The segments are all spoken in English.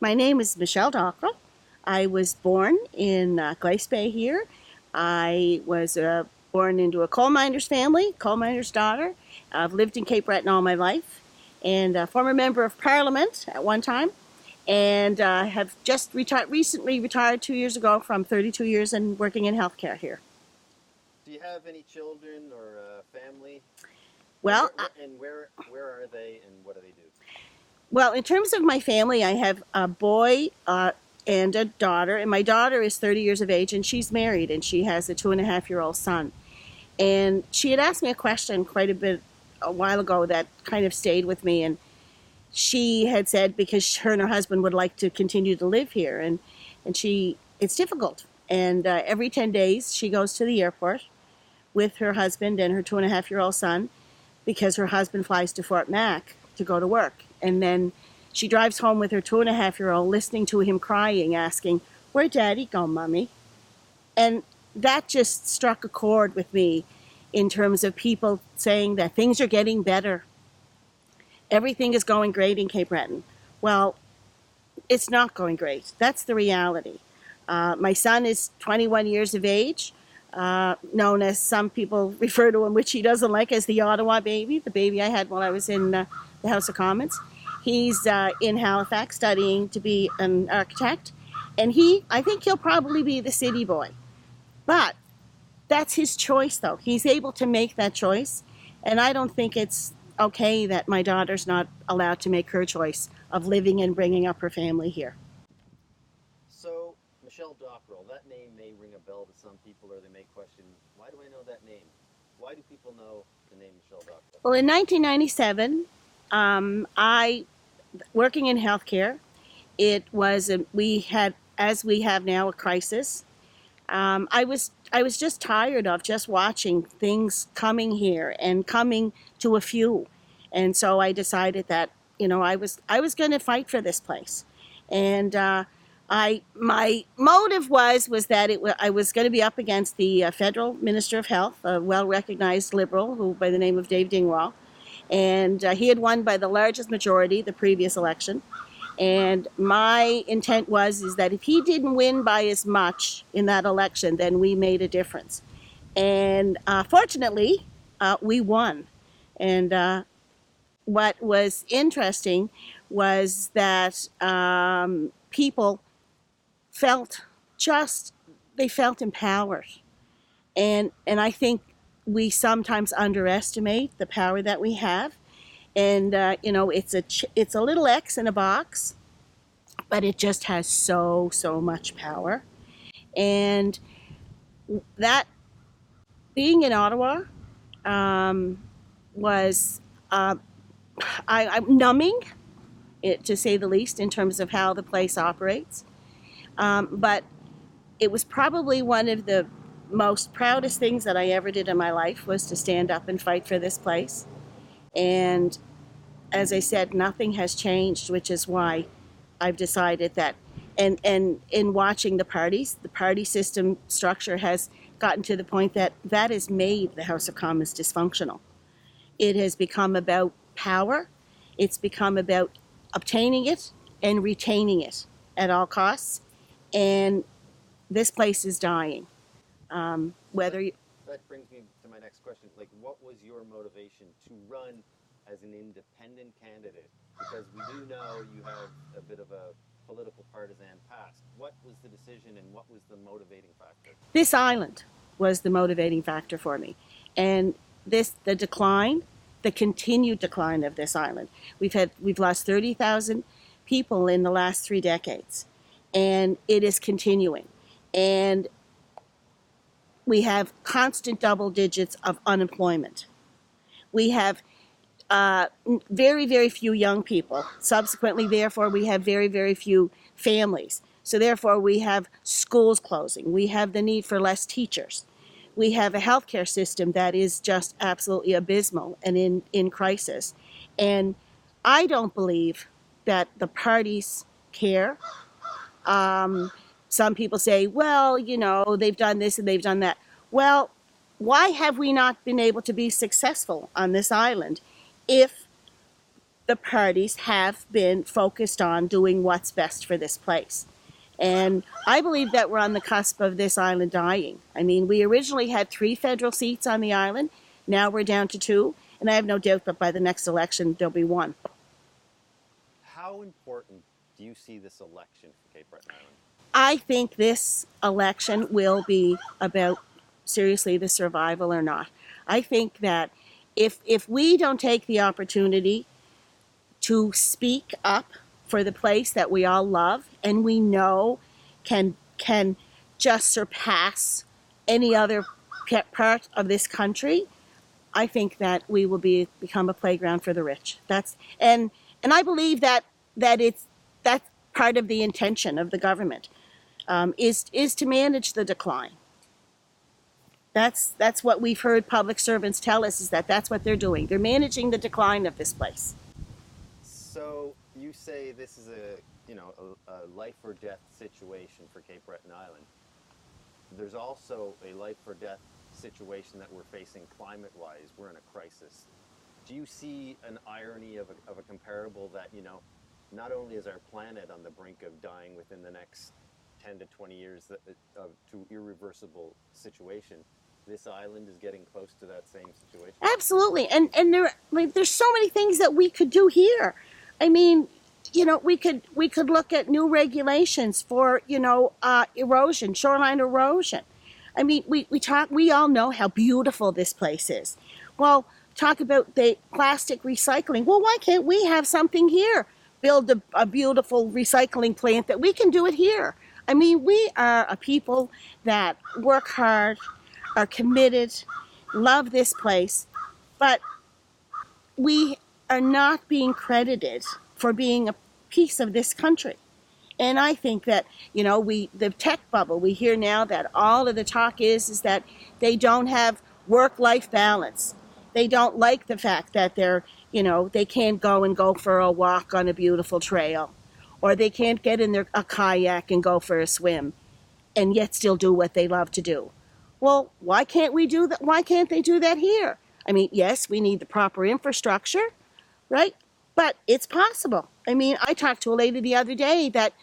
My name is Michelle Dockrill. I was born in Glace Bay here. I was born into a coal miner's family, coal miner's daughter. I've lived in Cape Breton all my life, and a former member of Parliament at one time, and have just recently retired 2 years ago from 32 years and working in healthcare here. Do you have any children or family? Well, and where are they and what do they do? Well, in terms of my family, I have a boy and a daughter, and my daughter is 30 years of age, and she's married, and she has a 2.5-year-old son. And she had asked me a question quite a while ago that kind of stayed with me, and she had said because her and her husband would like to continue to live here, and it's difficult. And every 10 days, she goes to the airport with her husband and her 2.5-year-old son because her husband flies to Fort Mac to go to work. And then she drives home with her 2.5-year-old, listening to him crying, asking, "Where'd Daddy go, Mommy?" And that just struck a chord with me in terms of people saying that things are getting better. Everything is going great in Cape Breton. Well, it's not going great. That's the reality. My son is 21 years of age, known as some people refer to him, which he doesn't like, as the Ottawa baby, the baby I had while I was in the House of Commons. He's in Halifax studying to be an architect, and I think he'll probably be the city boy. But that's his choice, though. He's able to make that choice, and I don't think it's okay that my daughter's not allowed to make her choice of living and bringing up her family here. So, Michelle Dockrill, that name may ring a bell to some people, or they may question, why do I know that name? Why do people know the name Michelle Dockrill? Well, in 1997, I, working in healthcare, we had, as we have now, a crisis. I was just tired of just watching things coming here and coming to a few, and so I decided that I was going to fight for this place, and my motive was that I was going to be up against the federal minister of health, a well-recognized Liberal who by the name of Dave Dingwall, and he had won by the largest majority the previous election. And my intent is that if he didn't win by as much in that election, then we made a difference. And fortunately, we won. And what was interesting was that people felt empowered. And I think we sometimes underestimate the power that we have. And it's a little X in a box, but it just has so much power. And that being in Ottawa was I'm numbing, to say the least, in terms of how the place operates. But it was probably one of the most proudest things that I ever did in my life, was to stand up and fight for this place. And as I said, nothing has changed, which is why I've decided that. And in watching the party system structure has gotten to the point that has made the House of Commons dysfunctional. It has become about power. It's become about obtaining it and retaining it at all costs. And this place is dying. That brings me to my next question. Like, what was your motivation to run as an independent candidate? Because we do know you have a bit of a political partisan past. What was the decision and what was the motivating factor? This island was the motivating factor for me. And the continued decline of this island. We've lost 30,000 people in the last 3 decades. And it is continuing. And we have constant double digits of unemployment. We have very, very few young people. Subsequently, therefore, we have very, very few families. So therefore, we have schools closing. We have the need for less teachers. We have a healthcare system that is just absolutely abysmal and in crisis. And I don't believe that the parties care. Some people say, well, they've done this and they've done that. Well, why have we not been able to be successful on this island if the parties have been focused on doing what's best for this place. And I believe that we're on the cusp of this island dying. I mean, we originally had 3 federal seats on the island. Now we're down to 2. And I have no doubt that by the next election, there'll be 1. How important do you see this election for Cape Breton Island? I think this election will be about, seriously, the survival or not. I think that if we don't take the opportunity to speak up for the place that we all love and we know can just surpass any other part of this country, I think that we will become a playground for the rich. And I believe that's part of the intention of the government, is to manage the decline. That's what we've heard public servants tell us, is that's what they're doing. They're managing the decline of this place. So you say this is a life or death situation for Cape Breton Island. There's also a life or death situation that we're facing climate-wise. We're in a crisis. Do you see an irony of a comparable that, not only is our planet on the brink of dying within the next 10 to 20 years to irreversible situation, this island is getting close to that same situation? Absolutely. And there's so many things that we could do here. I mean, we could look at new regulations for, erosion, shoreline erosion. I mean, we all know how beautiful this place is. Well, talk about the plastic recycling. Well, why can't we have something here? Build a beautiful recycling plant that we can do it here. I mean, we are a people that work hard, are committed, love this place, but we are not being credited for being a piece of this country. And I think that, the tech bubble, we hear now that all of the talk is that they don't have work-life balance. They don't like the fact that they can't go for a walk on a beautiful trail, or they can't get in a kayak and go for a swim, and yet still do what they love to do. Well, why can't we do that? Why can't they do that here? I mean, yes, we need the proper infrastructure, right? But it's possible. I mean, I talked to a lady the other day that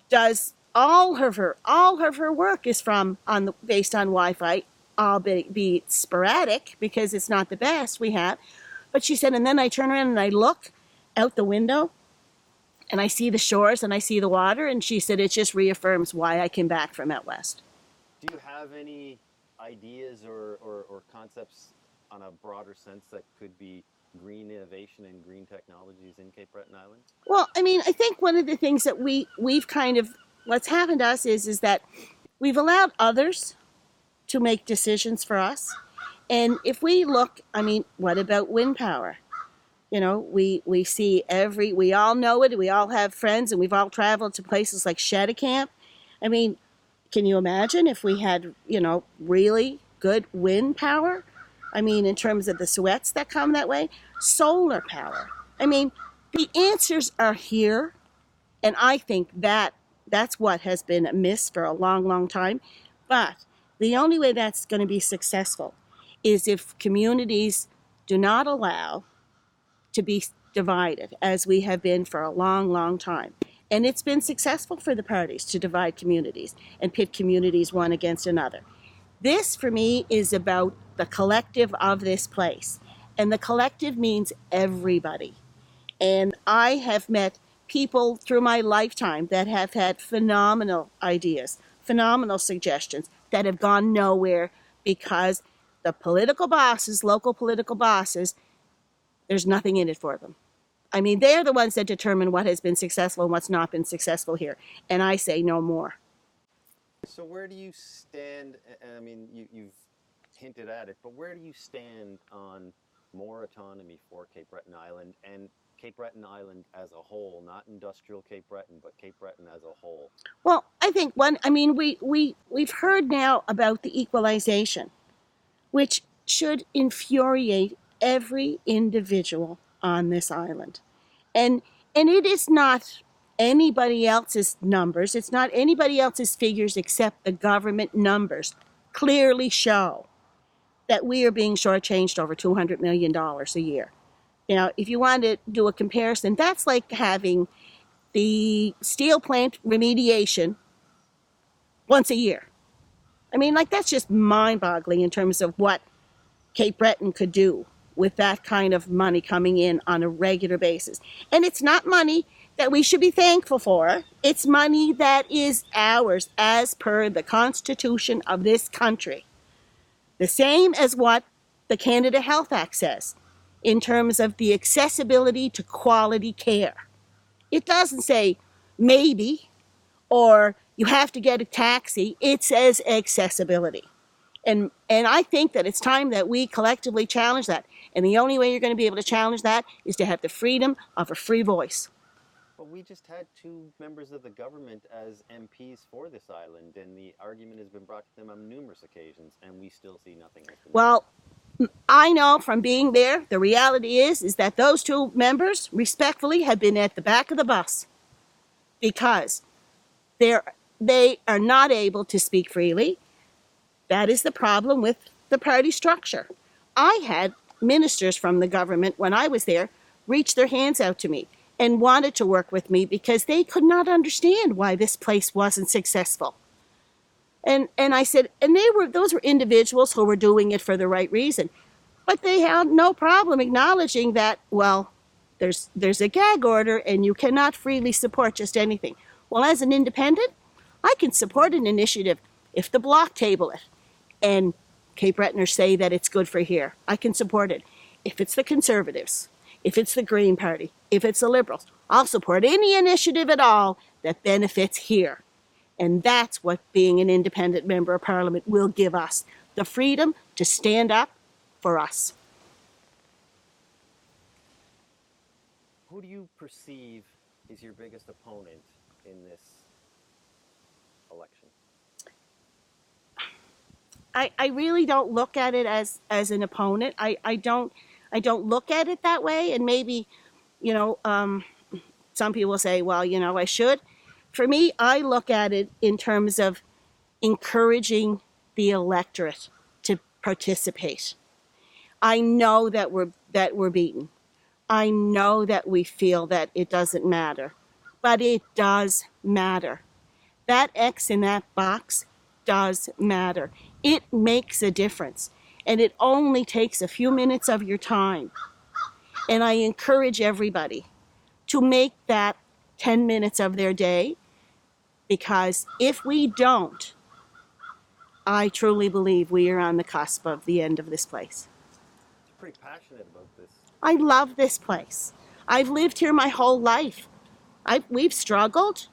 does all of her work is based on Wi-Fi, albeit sporadic because it's not the best we have. But she said, and then I turn around and I look out the window and I see the shores and I see the water, and she said it just reaffirms why I came back from out west. Do you have any ideas or concepts on a broader sense that could be green innovation and green technologies in Cape Breton Island? Well, I mean, I think one of the things that we've kind of, what's happened to us is that we've allowed others to make decisions for us. And if we look, I mean, what about wind power? We see we all know it, we all have friends, and we've all traveled to places like Camp. I mean, can you imagine if we had, really good wind power? I mean, in terms of the sweats that come that way, solar power. I mean, the answers are here, and I think that's what has been a miss for a long, long time. But the only way that's going to be successful is if communities do not allow to be divided, as we have been for a long, long time. And it's been successful for the parties to divide communities and pit communities one against another. This, for me, is about the collective of this place. And the collective means everybody. And I have met people through my lifetime that have had phenomenal ideas, phenomenal suggestions that have gone nowhere because the political bosses, local political bosses, there's nothing in it for them. I mean, they're the ones that determine what has been successful and what's not been successful here. And I say no more. So where do you stand? I mean, you've hinted at it, but where do you stand on more autonomy for Cape Breton Island and Cape Breton Island as a whole, not industrial Cape Breton, but Cape Breton as a whole? Well, I think we've heard now about the equalization, which should infuriate every individual on this island. And it is not anybody else's numbers. It's not anybody else's figures except the government numbers clearly show that we are being shortchanged over $200 million a year. if you want to do a comparison, that's like having the steel plant remediation once a year. I mean, like, that's just mind-boggling in terms of what Cape Breton could do with that kind of money coming in on a regular basis. And it's not money that we should be thankful for. It's money that is ours as per the Constitution of this country. The same as what the Canada Health Act says in terms of the accessibility to quality care. It doesn't say maybe or you have to get a taxi. It says accessibility. And I think that it's time that we collectively challenge that. And the only way you're going to be able to challenge that is to have the freedom of a free voice. Well, we just had two members of the government as MPs for this island, and the argument has been brought to them on numerous occasions, and we still see nothing. Well, I know from being there, the reality is that those two members, respectfully, have been at the back of the bus because they are not able to speak freely. That is the problem with the party structure. I had ministers from the government, when I was there, reach their hands out to me and wanted to work with me because they could not understand why this place wasn't successful. And I said, and those were individuals who were doing it for the right reason. But they had no problem acknowledging that, well, there's a gag order and you cannot freely support just anything. Well, as an independent, I can support an initiative if the Bloc table it and Cape Bretoners say that it's good for here. I can support it. If it's the Conservatives, if it's the Green Party, if it's the Liberals, I'll support any initiative at all that benefits here. And that's what being an independent member of Parliament will give us, the freedom to stand up for us. Who do you perceive is your biggest opponent in this election? I really don't look at it as an opponent. I don't look at it that way. And maybe, some people say, well, I should. For me, I look at it in terms of encouraging the electorate to participate. I know that we're beaten. I know that we feel that it doesn't matter, but it does matter. That X in that box does matter. It makes a difference, and it only takes a few minutes of your time. And I encourage everybody to make that 10 minutes of their day, because if we don't, I truly believe we are on the cusp of the end of this place. You're pretty passionate about this. I love this place. I've lived here my whole life. We've struggled,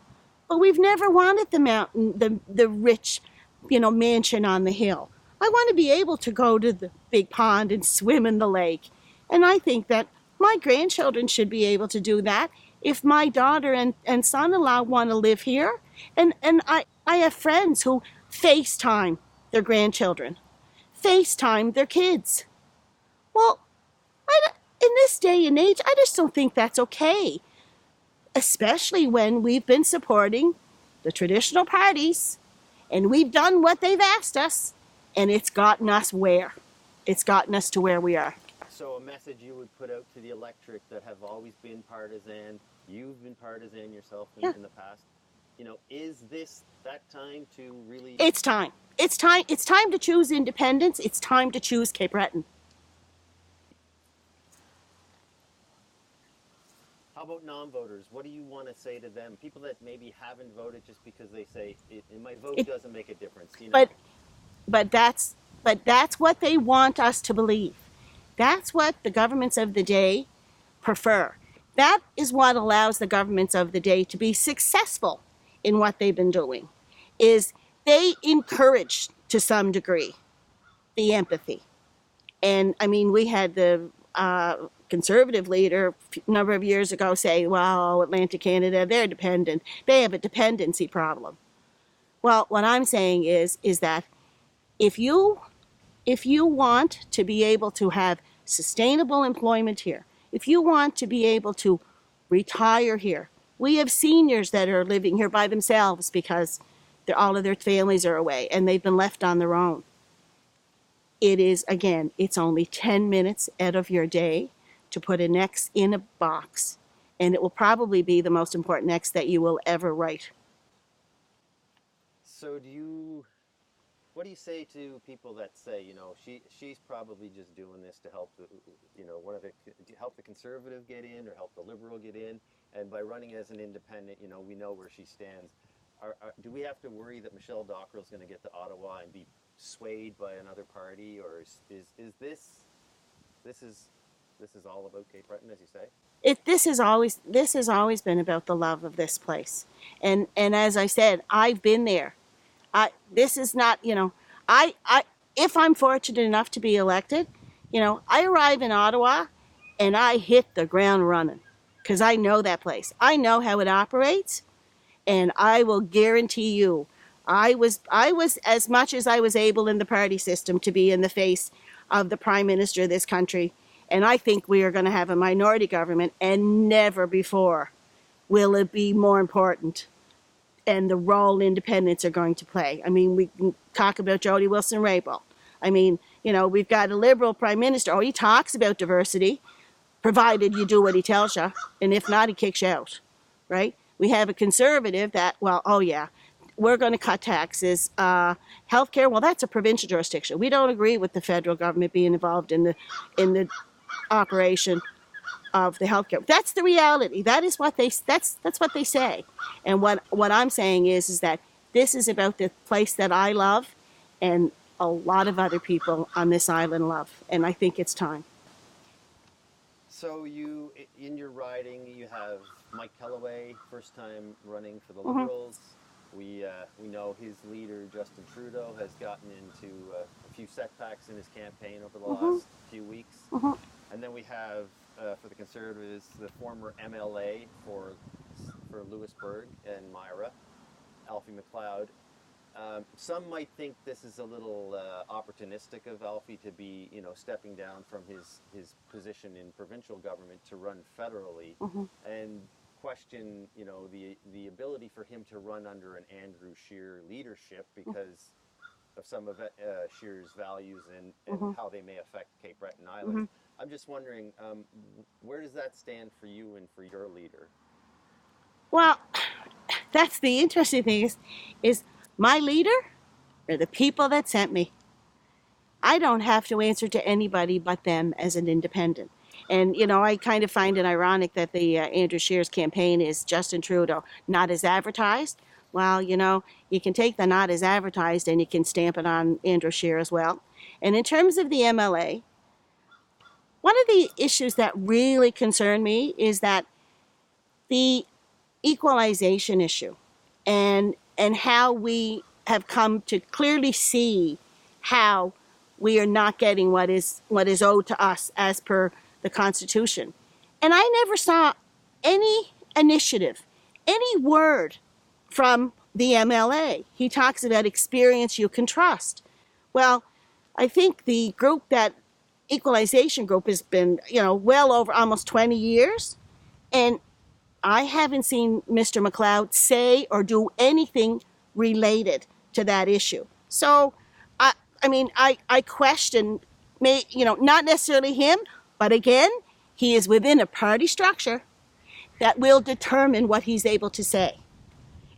but we've never wanted the mountain, the rich, mansion on the hill. I want to be able to go to the big pond and swim in the lake. And I think that my grandchildren should be able to do that if my daughter and son-in-law want to live here. And I have friends who FaceTime their grandchildren, FaceTime their kids. Well, in this day and age, I just don't think that's okay, especially when we've been supporting the traditional parties and we've done what they've asked us, and it's gotten us where? It's gotten us to where we are. So a message you would put out to the electorate that have always been partisan, you've been partisan yourself in the past, is this that time to really... It's time. It's time to choose independence. It's time to choose Cape Breton. How about non-voters? What do you want to say to them? People that maybe haven't voted just because they say, my vote doesn't make a difference. But that's what they want us to believe. That's what the governments of the day prefer. That is what allows the governments of the day to be successful in what they've been doing, is they encourage, to some degree, the empathy. And, we had the Conservative leader a number of years ago say, well, Atlantic Canada, they're dependent. They have a dependency problem. Well, what I'm saying is that if you want to be able to have sustainable employment here, if you want to be able to retire here, we have seniors that are living here by themselves because all of their families are away and they've been left on their own. It's only 10 minutes out of your day to put an X in a box, and it will probably be the most important X that you will ever write. So what do you say to people that say, she's probably just doing this to help help the conservative get in or help the liberal get in, and by running as an independent, we know where she stands. Do we have to worry that Michelle Dockrill is going to get to Ottawa and be swayed by another party, or is this is all about Cape Breton, as you say? This has always been about the love of this place, and as I said, I've been there. This is not, I if I'm fortunate enough to be elected, I arrive in Ottawa and I hit the ground running because I know that place. I know how it operates, and I will guarantee you, I was as much as I was able in the party system to be in the face of the Prime Minister of this country, and I think we are going to have a minority government, and never before will it be more important and the role independents are going to play. I mean, we can talk about Jody Wilson-Raybould. I mean, we've got a Liberal Prime Minister. Oh, he talks about diversity, provided you do what he tells you, and if not, he kicks you out, right? We have a Conservative that, well, oh yeah, we're going to cut taxes. Healthcare, well, that's a provincial jurisdiction. We don't agree with the federal government being involved in the operation of the healthcare. That's the reality. That's what they say. And what I'm saying is that this is about the place that I love, and a lot of other people on this island love, and I think it's time. So you, in your riding, you have Mike Kellaway, first time running for the Liberals. We know his leader, Justin Trudeau, has gotten into a few setbacks in his campaign over the last few weeks. And then we have, for the Conservatives, the former MLA for Lewisburg and Myra, Alfie MacLeod. Some might think this is a little opportunistic of Alfie to be, stepping down from his position in provincial government to run federally, and question, the ability for him to run under an Andrew Scheer leadership because of some of Scheer's values and how they may affect Cape Breton Island. I'm just wondering, where does that stand for you and for your leader? Well, that's the interesting thing is my leader are the people that sent me. I don't have to answer to anybody but them as an independent. And, I kind of find it ironic that the Andrew Scheer's campaign is Justin Trudeau, not as advertised. Well, you can take the not as advertised and you can stamp it on Andrew Scheer as well. And in terms of the MLA, one of the issues that really concern me is that the equalization issue and how we have come to clearly see how we are not getting what is owed to us as per the Constitution. And I never saw any initiative, any word from the MLA. He talks about experience you can trust. Well, I think the equalization group has been, well over almost 20 years. And I haven't seen Mr. MacLeod say or do anything related to that issue. So, I question, not necessarily him, but again, he is within a party structure that will determine what he's able to say.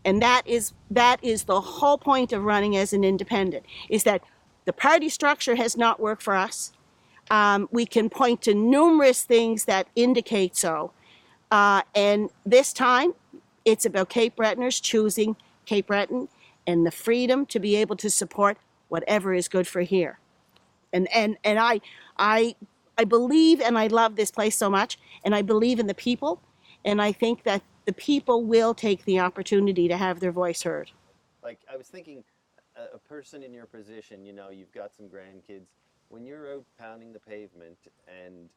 And that is the whole point of running as an independent, is that the party structure has not worked for us. We can point to numerous things that indicate so. And this time, it's about Cape Bretoners choosing Cape Breton and the freedom to be able to support whatever is good for here. And I believe and I love this place so much, and I believe in the people, and I think that the people will take the opportunity to have their voice heard. Like, I was thinking, a person in your position, you've got some grandkids, when you're out pounding the pavement, and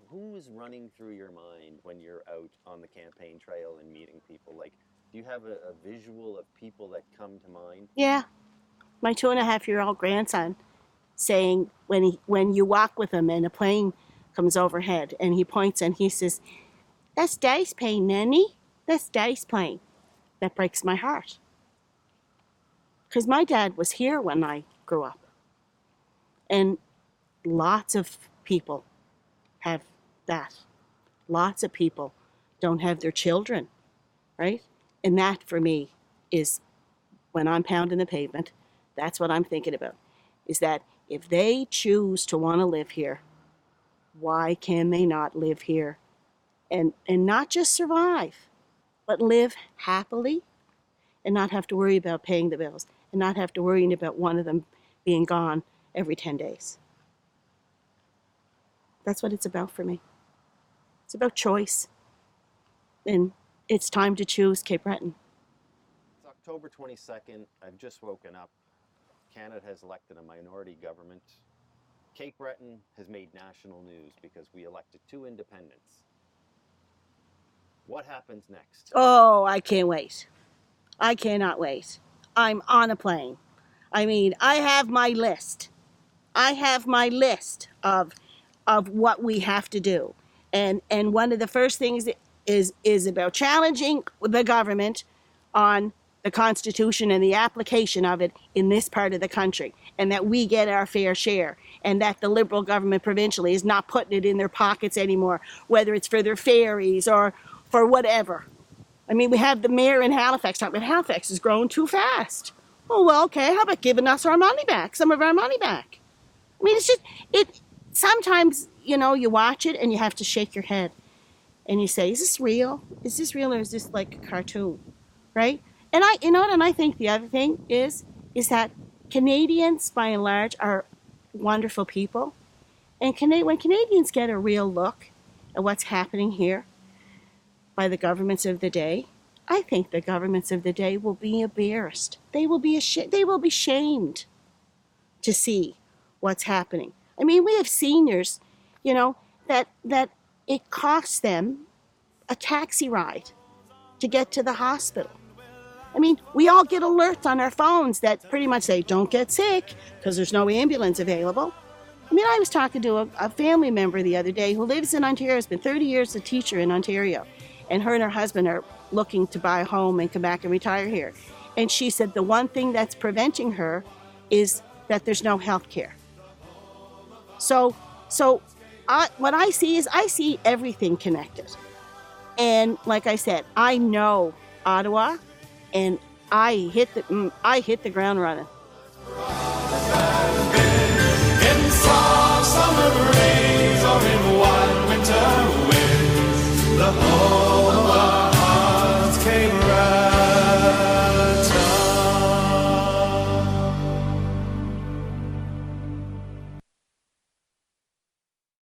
who is running through your mind when you're out on the campaign trail and meeting people? Like, do you have a visual of people that come to mind? Yeah, my 2.5-year-old grandson saying when you walk with him and a plane comes overhead and he points and he says, "That's Daddy's plane, Nanny. That's Daddy's plane." That breaks my heart. Because my dad was here when I grew up. And lots of people have that. Lots of people don't have their children, right? And that for me is, when I'm pounding the pavement, that's what I'm thinking about, is that if they choose to want to live here, why can they not live here and not just survive, but live happily and not have to worry about paying the bills and not have to worry about one of them being gone every 10 days. That's what it's about for me. It's about choice. And it's time to choose Cape Breton. It's October 22nd. I've just woken up. Canada has elected a minority government. Cape Breton has made national news because we elected 2 independents. What happens next? Oh, I can't wait. I cannot wait. I'm on a plane. I mean, I have my list. I have my list of what we have to do. And one of the first things is about challenging the government on the Constitution and the application of it in this part of the country, and that we get our fair share, and that the Liberal government provincially is not putting it in their pockets anymore, whether it's for their ferries or for whatever. I mean, we have the mayor in Halifax talking about Halifax is growing too fast. Oh, well, okay, how about giving us our money back, some of our money back? I mean, it's just, sometimes, you know, you watch it and you have to shake your head and you say, is this real? Is this real, or is this like a cartoon, right? And I think the other thing is that Canadians, by and large, are wonderful people. And when Canadians get a real look at what's happening here by the governments of the day, I think the governments of the day will be embarrassed. They will be shamed to see what's happening. I mean, we have seniors, you know, that it costs them a taxi ride to get to the hospital. I mean, we all get alerts on our phones that pretty much say, don't get sick, because there's no ambulance available. I mean, I was talking to a family member the other day who lives in Ontario, has been 30 years a teacher in Ontario, and her husband are looking to buy a home and come back and retire here. And she said the one thing that's preventing her is that there's no health care. So what I see everything connected. And like I said, I know Ottawa, and I hit the ground running. In summer rain.